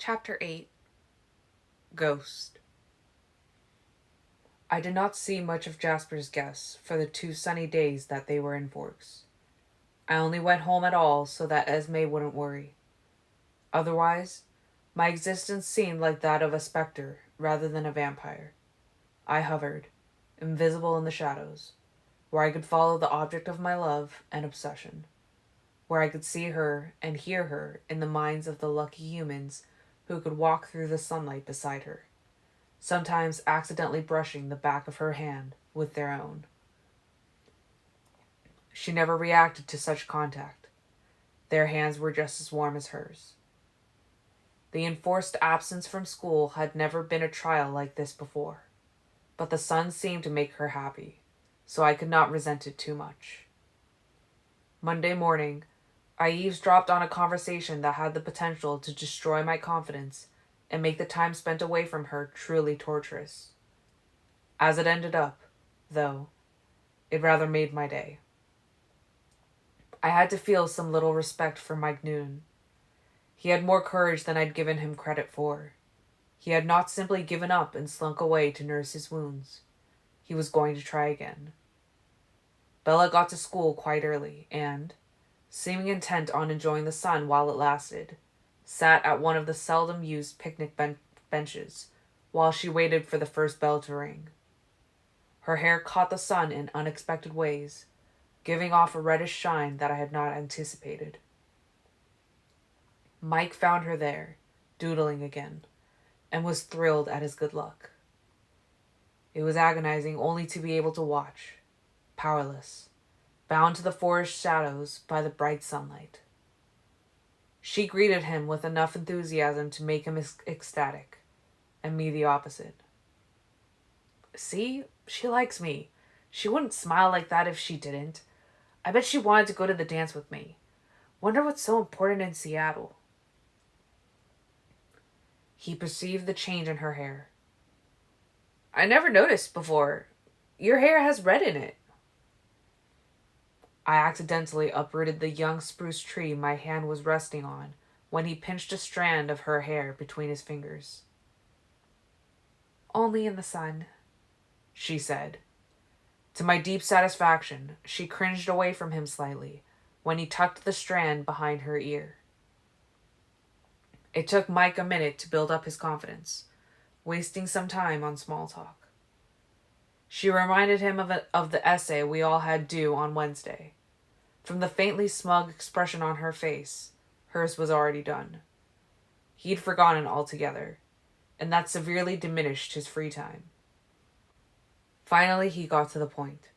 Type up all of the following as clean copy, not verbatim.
Chapter 8. Ghost. I did not see much of Jasper's guests for the 2 sunny days that they were in Forks. I only went home at all so that Esme wouldn't worry. Otherwise, my existence seemed like that of a specter rather than a vampire. I hovered, invisible in the shadows, where I could follow the object of my love and obsession, where I could see her and hear her in the minds of the lucky humans who could walk through the sunlight beside her, sometimes accidentally brushing the back of her hand with their own. She never reacted to such contact. Their hands were just as warm as hers. The enforced absence from school had never been a trial like this before, but the sun seemed to make her happy, so I could not resent it too much. Monday morning, I eavesdropped on a conversation that had the potential to destroy my confidence and make the time spent away from her truly torturous. As it ended up, though, it rather made my day. I had to feel some little respect for Mike Noon. He had more courage than I'd given him credit for. He had not simply given up and slunk away to nurse his wounds. He was going to try again. Bella got to school quite early and, seeming intent on enjoying the sun while it lasted, sat at one of the seldom-used picnic benches while she waited for the first bell to ring. Her hair caught the sun in unexpected ways, giving off a reddish shine that I had not anticipated. Mike found her there, doodling again, and was thrilled at his good luck. It was agonizing only to be able to watch, powerless, bound to the forest shadows by the bright sunlight. She greeted him with enough enthusiasm to make him ecstatic, and me the opposite. See, she likes me. She wouldn't smile like that if she didn't. I bet she wanted to go to the dance with me. Wonder what's so important in Seattle. He perceived the change in her hair. I never noticed before. Your hair has red in it. I accidentally uprooted the young spruce tree my hand was resting on when he pinched a strand of her hair between his fingers. Only in the sun, she said. To my deep satisfaction, she cringed away from him slightly when he tucked the strand behind her ear. It took Mike a minute to build up his confidence, wasting some time on small talk. She reminded him of the essay we all had due on Wednesday. From the faintly smug expression on her face, hers was already done. He'd forgotten altogether, and that severely diminished his free time. Finally, he got to the point.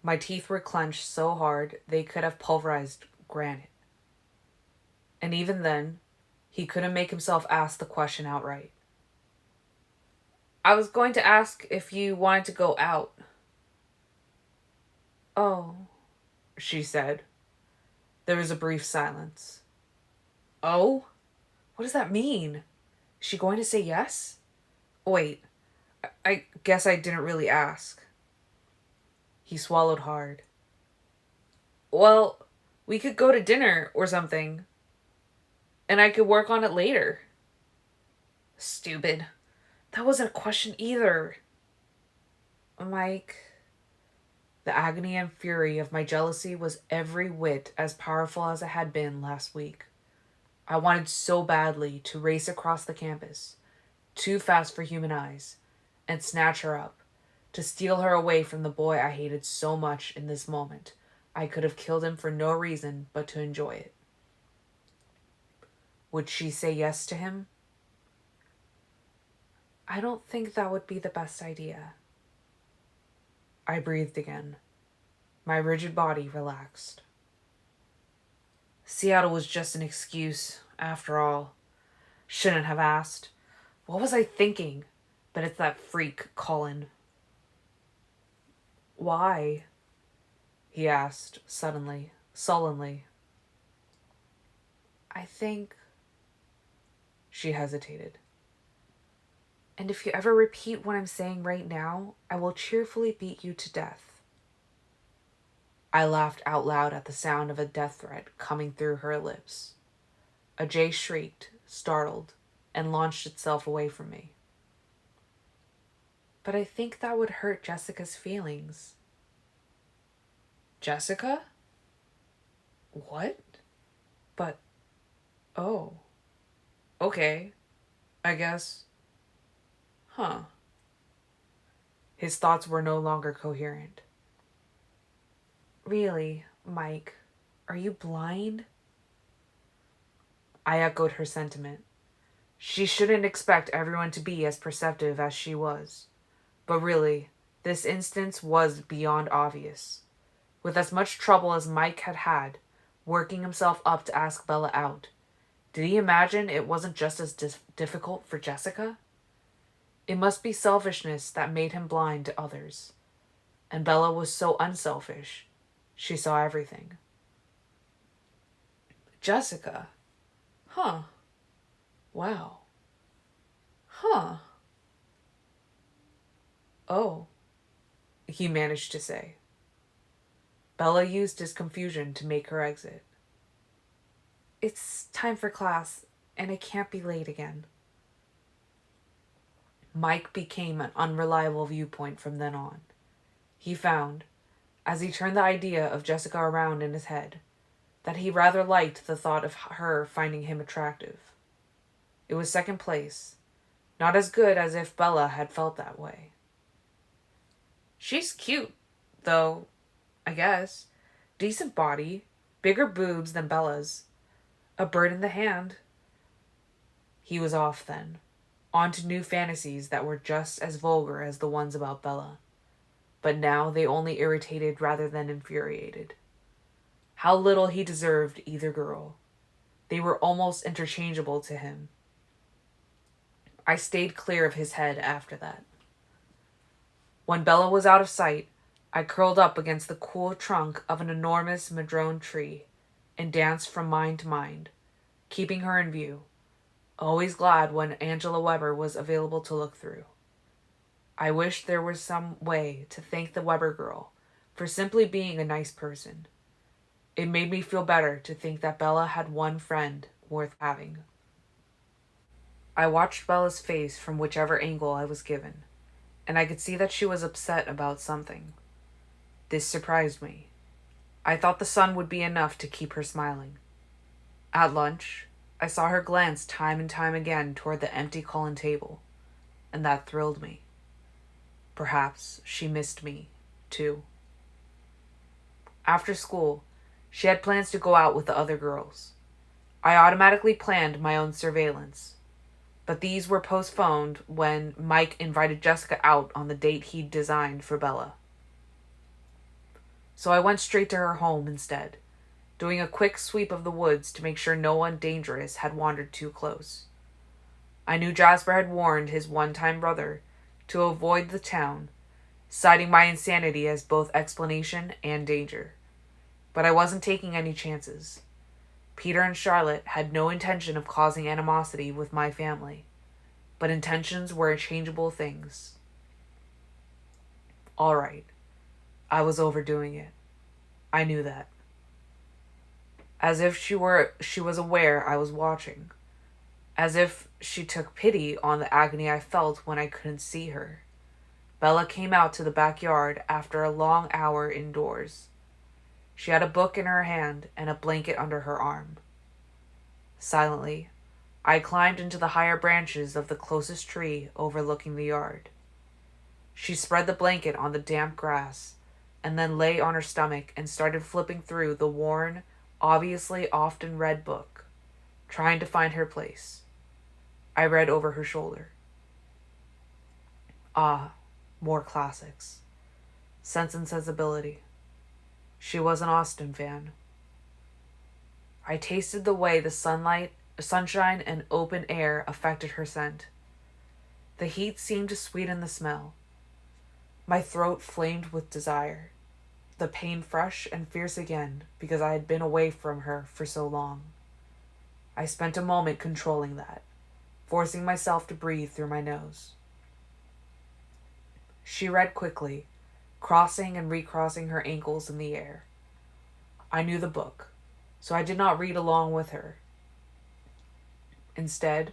My teeth were clenched so hard they could have pulverized granite. And even then, he couldn't make himself ask the question outright. I was going to ask if you wanted to go out. Oh, she said. There was a brief silence. Oh? What does that mean? Is she going to say yes? Wait, I guess I didn't really ask. He swallowed hard. Well, we could go to dinner or something. And I could work on it later. Stupid. That wasn't a question either. Mike. The agony and fury of my jealousy was every whit as powerful as it had been last week. I wanted so badly to race across the campus, too fast for human eyes, and snatch her up, to steal her away from the boy I hated so much in this moment. I could have killed him for no reason but to enjoy it. Would she say yes to him? I don't think that would be the best idea. I breathed again. My rigid body relaxed. Seattle was just an excuse, after all. Shouldn't have asked. What was I thinking? But it's that freak, Colin. Why? He asked, suddenly, sullenly. I think... She hesitated. And if you ever repeat what I'm saying right now, I will cheerfully beat you to death. I laughed out loud at the sound of a death threat coming through her lips. Ajay shrieked, startled, and launched itself away from me. But I think that would hurt Jessica's feelings. Jessica? What? But, oh. Okay. I guess. Huh. His thoughts were no longer coherent. Really, Mike, are you blind? I echoed her sentiment. She shouldn't expect everyone to be as perceptive as she was. But really, this instance was beyond obvious. With as much trouble as Mike had had, working himself up to ask Bella out, did he imagine it wasn't just as difficult for Jessica? It must be selfishness that made him blind to others. And Bella was so unselfish. She saw everything. Jessica? Huh. Wow. Huh. Oh, he managed to say. Bella used his confusion to make her exit. It's time for class, and I can't be late again. Mike became an unreliable viewpoint from then on. He found, as he turned the idea of Jessica around in his head, that he rather liked the thought of her finding him attractive. It was second place, not as good as if Bella had felt that way. She's cute, though, I guess. Decent body, bigger boobs than Bella's. A bird in the hand. He was off then, on to new fantasies that were just as vulgar as the ones about Bella. But now they only irritated rather than infuriated. How little he deserved either girl. They were almost interchangeable to him. I stayed clear of his head after that. When Bella was out of sight, I curled up against the cool trunk of an enormous madrone tree and danced from mind to mind, keeping her in view, always glad when Angela Weber was available to look through. I wished there was some way to thank the Weber girl for simply being a nice person. It made me feel better to think that Bella had one friend worth having. I watched Bella's face from whichever angle I was given, and I could see that she was upset about something. This surprised me. I thought the sun would be enough to keep her smiling. At lunch, I saw her glance time and time again toward the empty Cullen table, and that thrilled me. Perhaps she missed me, too. After school, she had plans to go out with the other girls. I automatically planned my own surveillance, but these were postponed when Mike invited Jessica out on the date he'd designed for Bella. So I went straight to her home instead, doing a quick sweep of the woods to make sure no one dangerous had wandered too close. I knew Jasper had warned his one-time brother to avoid the town, citing my insanity as both explanation and danger. But I wasn't taking any chances. Peter and Charlotte had no intention of causing animosity with my family, but intentions were changeable things. All right. I was overdoing it. I knew that. As if she was aware I was watching. As if she took pity on the agony I felt when I couldn't see her. Bella came out to the backyard after a long hour indoors. She had a book in her hand and a blanket under her arm. Silently, I climbed into the higher branches of the closest tree overlooking the yard. She spread the blanket on the damp grass and then lay on her stomach and started flipping through the worn, obviously often read book, trying to find her place. I read over her shoulder. Ah, more classics. Sense and Sensibility. She was an Austen fan. I tasted the way the sunshine, and open air affected her scent. The heat seemed to sweeten the smell. My throat flamed with desire, the pain fresh and fierce again because I had been away from her for so long. I spent a moment controlling that, forcing myself to breathe through my nose. She read quickly, crossing and recrossing her ankles in the air. I knew the book, so I did not read along with her. Instead,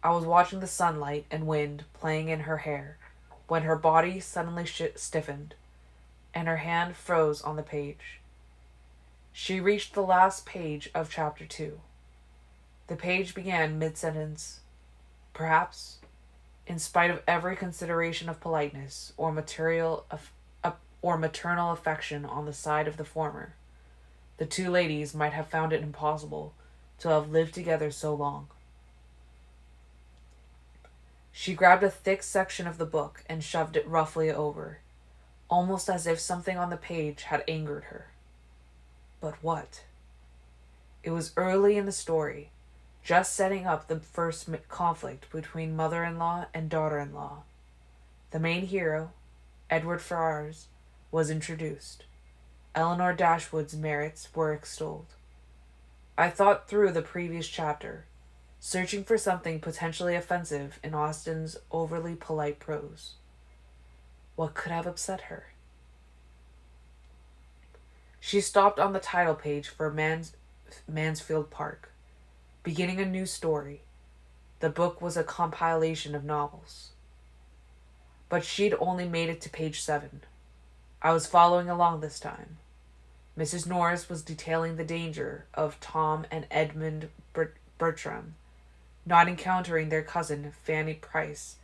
I was watching the sunlight and wind playing in her hair when her body suddenly stiffened and her hand froze on the page. She reached the last page of chapter 2. The page began mid-sentence. Perhaps, in spite of every consideration of politeness or maternal affection on the side of the former, the two ladies might have found it impossible to have lived together so long. She grabbed a thick section of the book and shoved it roughly over, almost as if something on the page had angered her. But what? It was early in the story, just setting up the first conflict between mother-in-law and daughter-in-law. The main hero, Edward Ferrars, was introduced. Eleanor Dashwood's merits were extolled. I thought through the previous chapter, searching for something potentially offensive in Austen's overly polite prose. What could have upset her? She stopped on the title page for Mansfield Park, beginning a new story. The book was a compilation of novels. But she'd only made it to page 7. I was following along this time. Mrs. Norris was detailing the danger of Tom and Edmund Bertram not encountering their cousin Fanny Price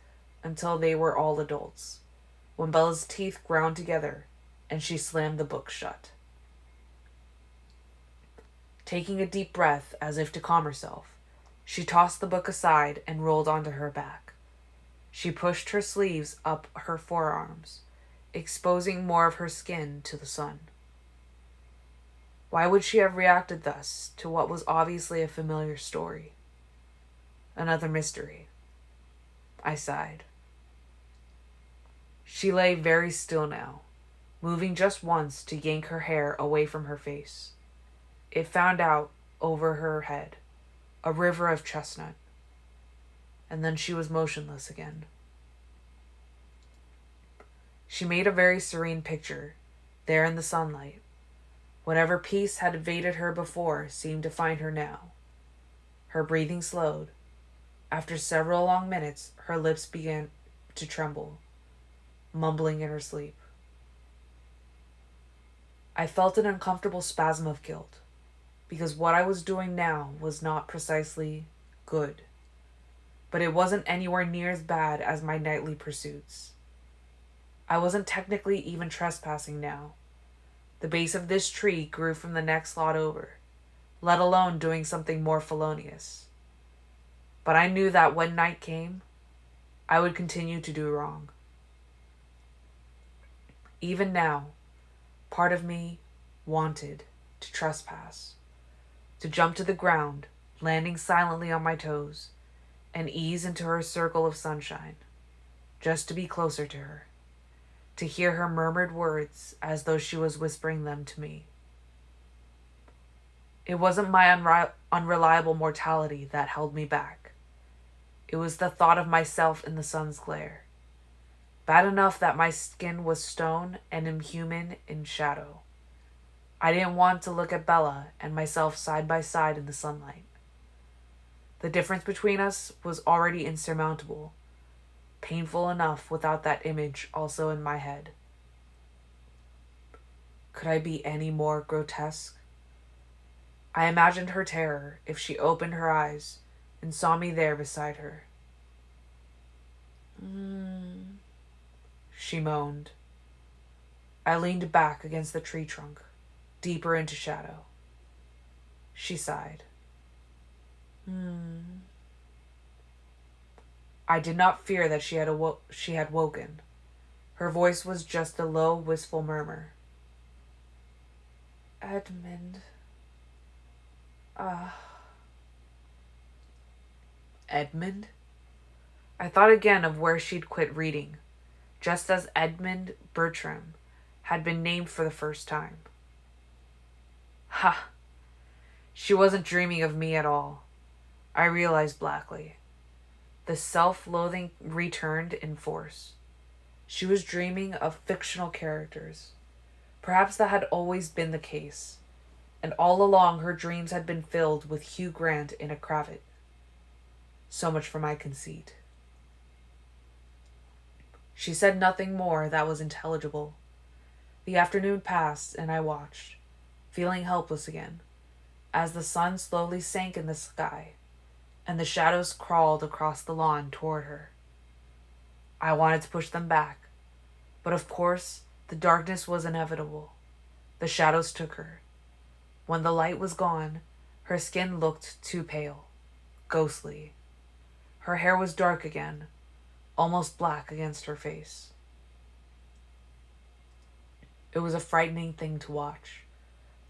until they were all adults, when Bella's teeth ground together and she slammed the book shut. Taking a deep breath as if to calm herself, she tossed the book aside and rolled onto her back. She pushed her sleeves up her forearms, exposing more of her skin to the sun. Why would she have reacted thus to what was obviously a familiar story? Another mystery. I sighed. She lay very still now, moving just once to yank her hair away from her face. It found out over her head, a river of chestnut. And then she was motionless again. She made a very serene picture, there in the sunlight. Whatever peace had evaded her before seemed to find her now. Her breathing slowed. After several long minutes, her lips began to tremble, mumbling in her sleep. I felt an uncomfortable spasm of guilt, because what I was doing now was not precisely good, but it wasn't anywhere near as bad as my nightly pursuits. I wasn't technically even trespassing now. The base of this tree grew from the next lot over, let alone doing something more felonious. But I knew that when night came, I would continue to do wrong. Even now, part of me wanted to trespass, to jump to the ground, landing silently on my toes, and ease into her circle of sunshine, just to be closer to her, to hear her murmured words as though she was whispering them to me. It wasn't my unreliable mortality that held me back. It was the thought of myself in the sun's glare. Bad enough that my skin was stone and inhuman in shadow. I didn't want to look at Bella and myself side by side in the sunlight. The difference between us was already insurmountable, painful enough without that image also in my head. Could I be any more grotesque? I imagined her terror if she opened her eyes and saw me there beside her. She moaned. I leaned back against the tree trunk, deeper into shadow. She sighed. I did not fear that she had woken. Her voice was just a low, wistful murmur. Edmund. Edmund? I thought again of where she'd quit reading, just as Edmund Bertram had been named for the first time. Ha! She wasn't dreaming of me at all. I realized blackly. The self-loathing returned in force. She was dreaming of fictional characters. Perhaps that had always been the case, and all along her dreams had been filled with Hugh Grant in a cravat. So much for my conceit. She said nothing more that was intelligible. The afternoon passed, and I watched, feeling helpless again, as the sun slowly sank in the sky, and the shadows crawled across the lawn toward her. I wanted to push them back, but of course, the darkness was inevitable. The shadows took her. When the light was gone, her skin looked too pale, ghostly. Her hair was dark again, almost black against her face. It was a frightening thing to watch,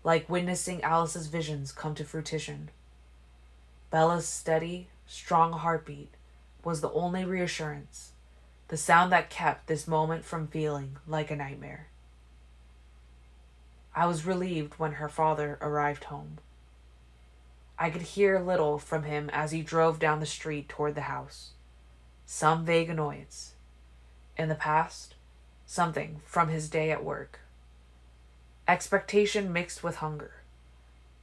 like witnessing Alice's visions come to fruition. Bella's steady, strong heartbeat was the only reassurance, the sound that kept this moment from feeling like a nightmare. I was relieved when her father arrived home. I could hear little from him as he drove down the street toward the house. Some vague annoyance. In the past, something from his day at work. Expectation mixed with hunger.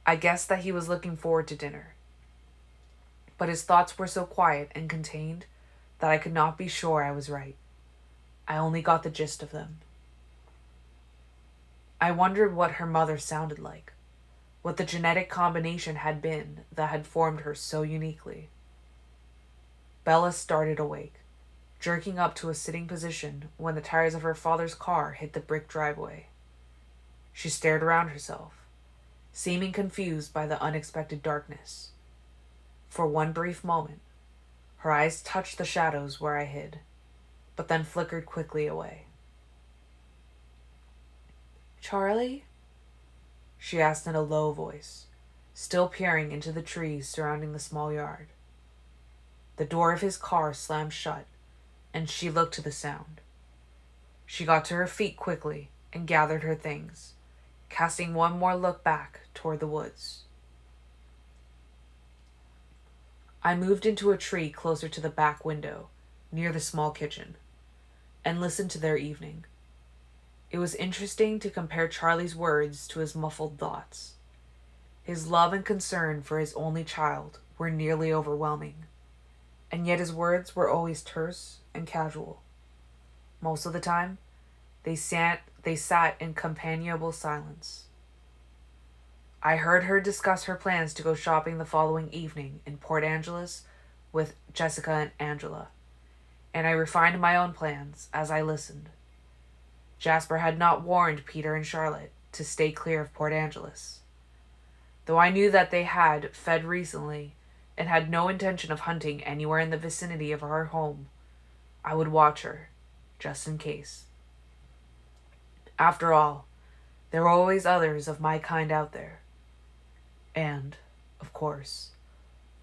I guessed that he was looking forward to dinner. But his thoughts were so quiet and contained that I could not be sure I was right. I only got the gist of them. I wondered what her mother sounded like, what the genetic combination had been that had formed her so uniquely. Bella started awake, jerking up to a sitting position when the tires of her father's car hit the brick driveway. She stared around herself, seeming confused by the unexpected darkness. For one brief moment, her eyes touched the shadows where I hid, but then flickered quickly away. "Charlie?" she asked in a low voice, still peering into the trees surrounding the small yard. The door of his car slammed shut, and she looked to the sound. She got to her feet quickly and gathered her things, casting one more look back toward the woods. I moved into a tree closer to the back window, near the small kitchen, and listened to their evening. It was interesting to compare Charlie's words to his muffled thoughts. His love and concern for his only child were nearly overwhelming, and yet his words were always terse and casual. Most of the time, they sat in companionable silence. I heard her discuss her plans to go shopping the following evening in Port Angeles with Jessica and Angela, and I refined my own plans as I listened. Jasper had not warned Peter and Charlotte to stay clear of Port Angeles. Though I knew that they had fed recently and had no intention of hunting anywhere in the vicinity of our home, I would watch her, just in case. After all, there were always others of my kind out there. And, of course,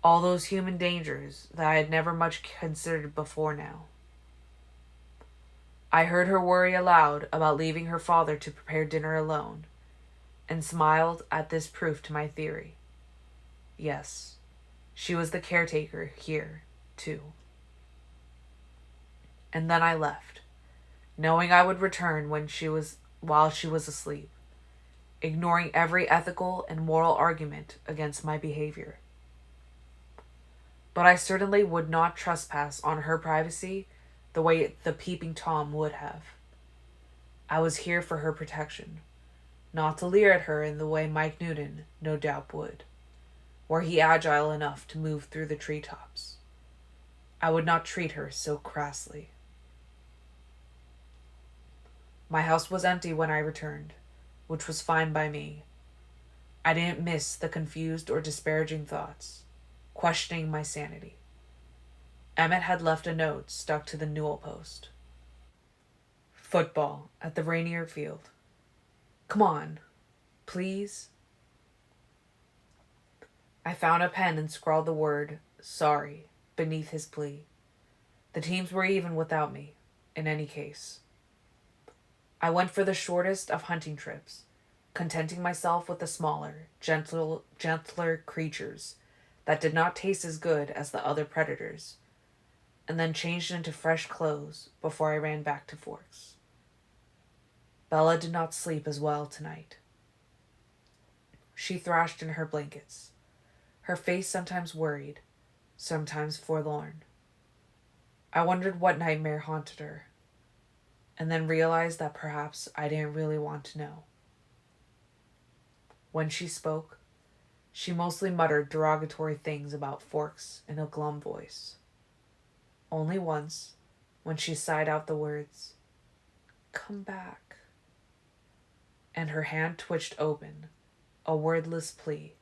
all those human dangers that I had never much considered before now. I heard her worry aloud about leaving her father to prepare dinner alone, and smiled at this proof to my theory. Yes, she was the caretaker here, too. And then I left, knowing I would return while she was asleep, ignoring every ethical and moral argument against my behavior. But I certainly would not trespass on her privacy the way the peeping Tom would have. I was here for her protection, not to leer at her in the way Mike Newton no doubt would, were he agile enough to move through the treetops. I would not treat her so crassly. My house was empty when I returned, which was fine by me. I didn't miss the confused or disparaging thoughts, questioning my sanity. Emmett had left a note stuck to the newel post. Football at the Rainier Field. Come on, please. I found a pen and scrawled the word, sorry, beneath his plea. The teams were even without me, in any case. I went for the shortest of hunting trips, contenting myself with the smaller, gentler creatures that did not taste as good as the other predators, and then changed into fresh clothes before I ran back to Forks. Bella did not sleep as well tonight. She thrashed in her blankets, her face sometimes worried, sometimes forlorn. I wondered what nightmare haunted her, and then realized that perhaps I didn't really want to know. When she spoke, she mostly muttered derogatory things about forks in a glum voice. Only once, when she sighed out the words, "Come back," and her hand twitched open, a wordless plea,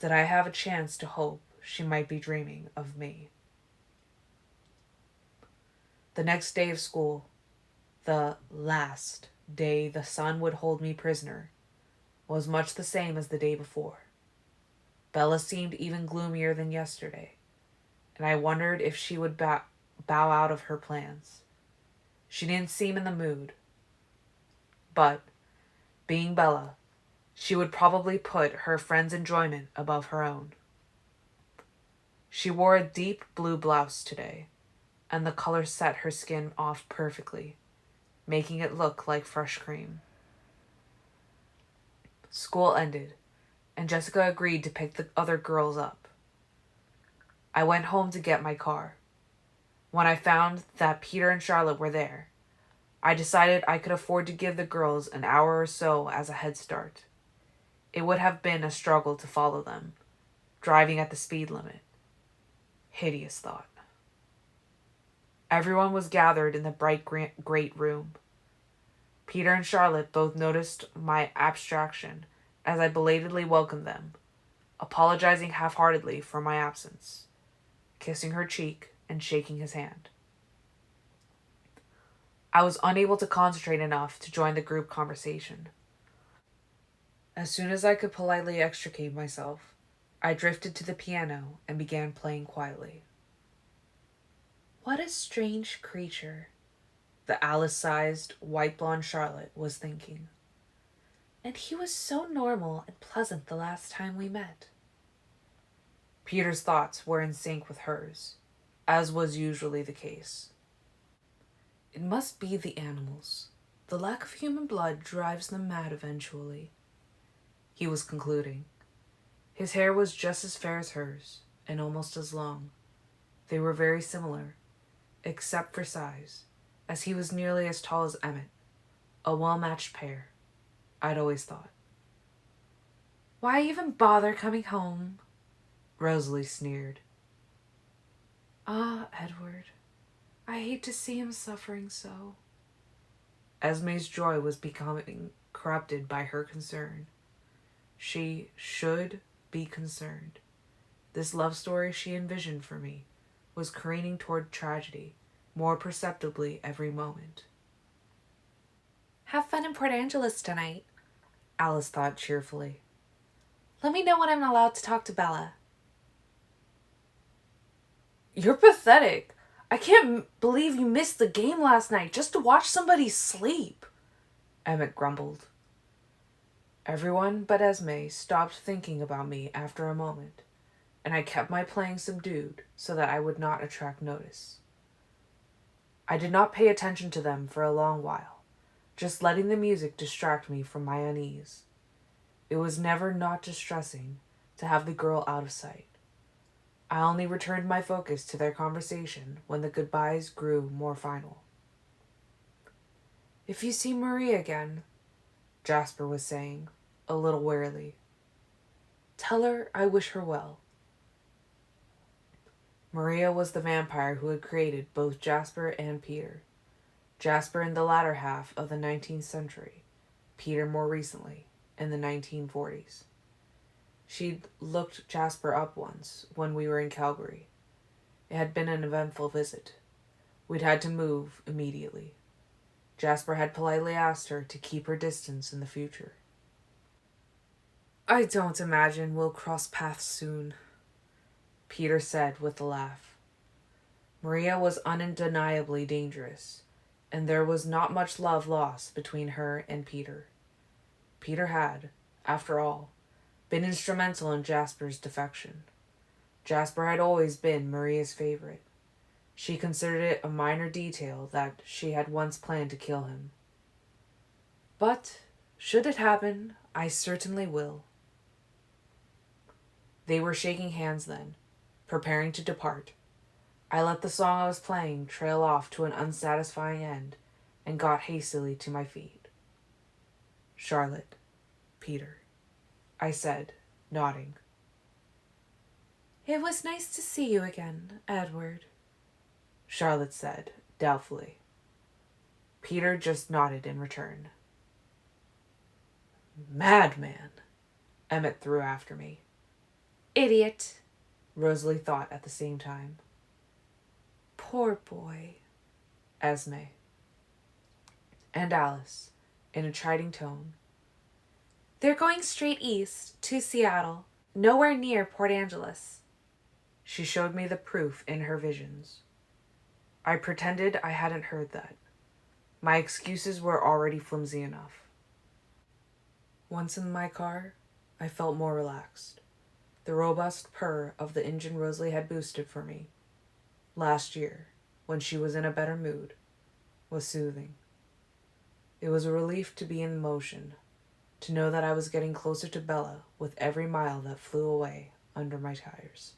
did I have a chance to hope she might be dreaming of me. The next day of school, the last day the sun would hold me prisoner, was much the same as the day before. Bella seemed even gloomier than yesterday, and I wondered if she would bow out of her plans. She didn't seem in the mood, but, being Bella, she would probably put her friend's enjoyment above her own. She wore a deep blue blouse today, and the color set her skin off perfectly, making it look like fresh cream. School ended, and Jessica agreed to pick the other girls up. I went home to get my car. When I found that Peter and Charlotte were there, I decided I could afford to give the girls an hour or so as a head start. It would have been a struggle to follow them, driving at the speed limit. Hideous thought. Everyone was gathered in the bright great room. Peter and Charlotte both noticed my abstraction as I belatedly welcomed them, apologizing half-heartedly for my absence, kissing her cheek and shaking his hand. I was unable to concentrate enough to join the group conversation. As soon as I could politely extricate myself, I drifted to the piano and began playing quietly. What a strange creature, the Alice-sized, white-blonde Charlotte was thinking. And he was so normal and pleasant the last time we met. Peter's thoughts were in sync with hers, as was usually the case. It must be the animals. The lack of human blood drives them mad eventually, he was concluding. His hair was just as fair as hers, and almost as long. They were very similar, except for size, as he was nearly as tall as Emmett. A well-matched pair, I'd always thought. Why even bother coming home? Rosalie sneered. Ah, Edward, I hate to see him suffering so. Esme's joy was becoming corrupted by her concern. She should be concerned. This love story she envisioned for me was careening toward tragedy, more perceptibly every moment. Have fun in Port Angeles tonight, Alice thought cheerfully. Let me know when I'm allowed to talk to Bella. You're pathetic. I can't believe you missed the game last night just to watch somebody sleep, Emmett grumbled. Everyone but Esme stopped thinking about me after a moment, and I kept my playing subdued so that I would not attract notice. I did not pay attention to them for a long while, just letting the music distract me from my unease. It was never not distressing to have the girl out of sight. I only returned my focus to their conversation when the goodbyes grew more final. If you see Marie again, Jasper was saying, a little wearily, tell her I wish her well. Maria was the vampire who had created both Jasper and Peter. Jasper in the latter half of the 19th century, Peter more recently, in the 1940s. She'd looked Jasper up once when we were in Calgary. It had been an eventful visit. We'd had to move immediately. Jasper had politely asked her to keep her distance in the future. I don't imagine we'll cross paths soon, Peter said with a laugh. Maria was undeniably dangerous, and there was not much love lost between her and Peter. Peter had, after all, been instrumental in Jasper's defection. Jasper had always been Maria's favorite. She considered it a minor detail that she had once planned to kill him. But, should it happen, I certainly will. They were shaking hands then, Preparing to depart, I let the song I was playing trail off to an unsatisfying end and got hastily to my feet. "Charlotte, Peter," I said, nodding. "It was nice to see you again, Edward," Charlotte said, doubtfully. Peter just nodded in return. "Madman," Emmett threw after me. "Idiot," Rosalie thought at the same time. "Poor boy," Esme. And Alice, in a chiding tone. "They're going straight east, to Seattle, nowhere near Port Angeles." She showed me the proof in her visions. I pretended I hadn't heard that. My excuses were already flimsy enough. Once in my car, I felt more relaxed. The robust purr of the engine Rosalie had boosted for me last year, when she was in a better mood, was soothing. It was a relief to be in motion, to know that I was getting closer to Bella with every mile that flew away under my tires.